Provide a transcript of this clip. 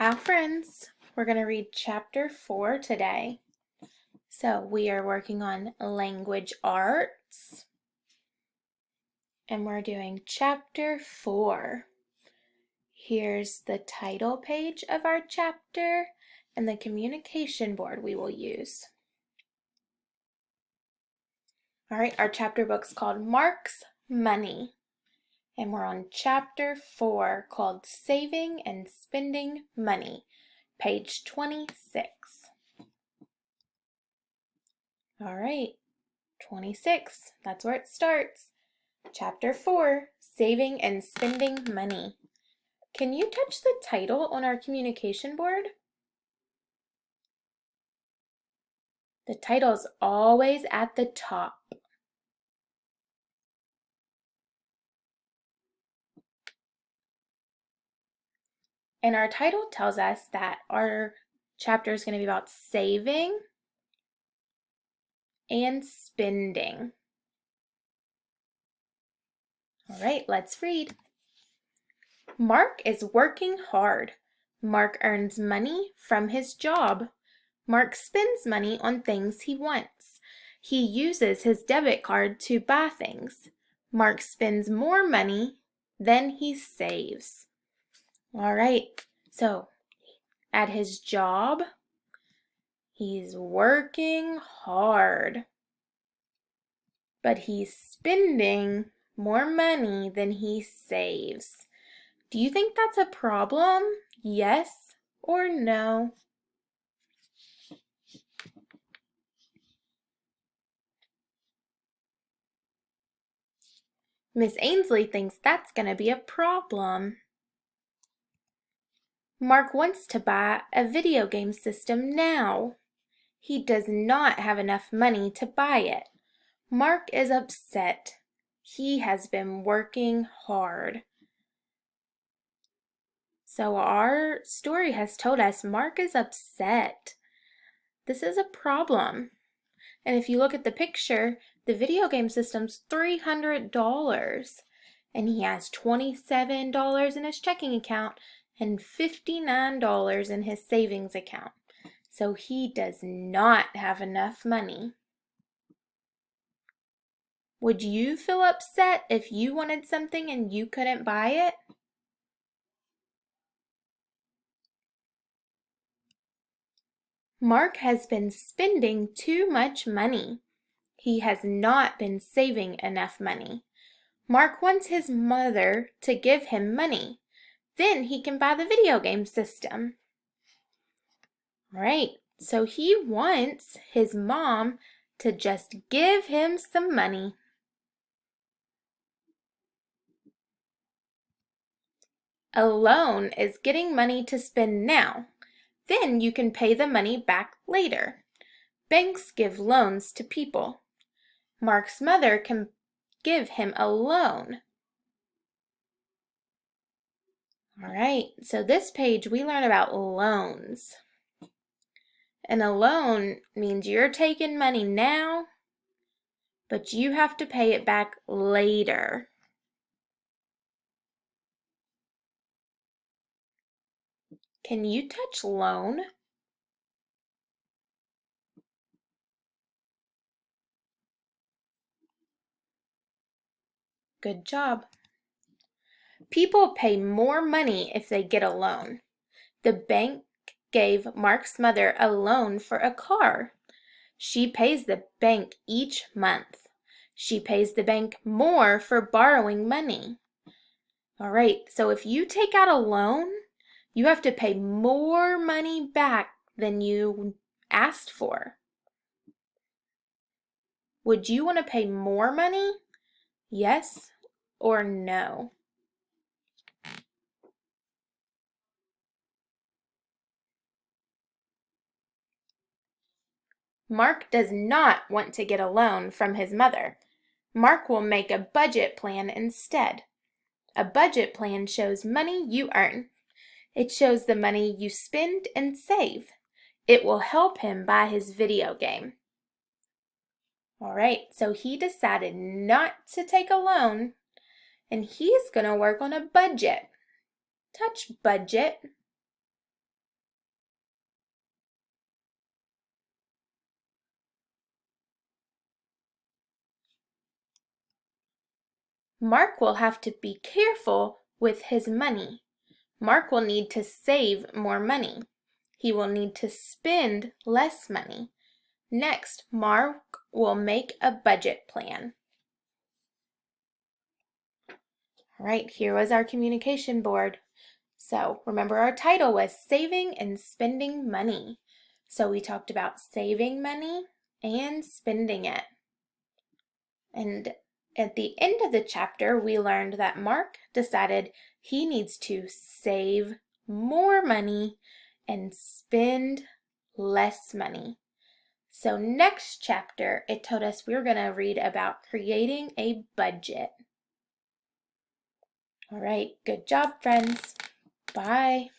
Hi friends, we're going to read chapter 4 today. So we are working on language arts and we're doing chapter 4. Here's the title page of our chapter and the communication board we will use. Alright, our chapter book's called Mark's Money and we're on chapter 4 called Saving and Spending Money, page 26. All right, 26, that's where it starts. Chapter 4, Saving and Spending Money. Can you touch the title on our communication board? The title's always at the top. And our title tells us that our chapter is going to be about saving and spending. All right, let's read. Mark is working hard. Mark earns money from his job. Mark spends money on things he wants. He uses his debit card to buy things. Mark spends more money than he saves. All right, so at his job, he's working hard, but he's spending more money than he saves. Do you think that's a problem? Yes or no? Miss Ainsley thinks that's going to be a problem. Mark wants to buy a video game system now. He does not have enough money to buy it. Mark is upset. He has been working hard. So our story has told us Mark is upset. This is a problem. And if you look at the picture, the video game system's $300. And he has $27 in his checking account and $59 in his savings account. So he does not have enough money. Would you feel upset if you wanted something and you couldn't buy it? Mark has been spending too much money. He has not been saving enough money. Mark wants his mother to give him money. Then he can buy the video game system. Right, so he wants his mom to just give him some money. A loan is getting money to spend now. Then you can pay the money back later. Banks give loans to people. Mark's mother can give him a loan. All right, so this page we learn about loans. And a loan means you're taking money now, but you have to pay it back later. Can you touch loan? Good job. People pay more money if they get a loan. The bank gave Mark's mother a loan for a car. She pays the bank each month. She pays the bank more for borrowing money. All right, so if you take out a loan, you have to pay more money back than you asked for. Would you want to pay more money? Yes or no? Mark does not want to get a loan from his mother. Mark will make a budget plan instead. A budget plan shows money you earn. It shows the money you spend and save. It will help him buy his video game. All right, so he decided not to take a loan and he's going to work on a budget. Touch budget. Mark will have to be careful with his money. Mark will need to save more money. He will need to spend less money. Next, Mark will make a budget plan. All right, here was our communication board. So remember our title was Saving and Spending Money. So we talked about saving money and spending it. And at the end of the chapter, we learned that Mark decided he needs to save more money and spend less money. So next chapter, it told us we were going to read about creating a budget. All right, good job, friends. Bye.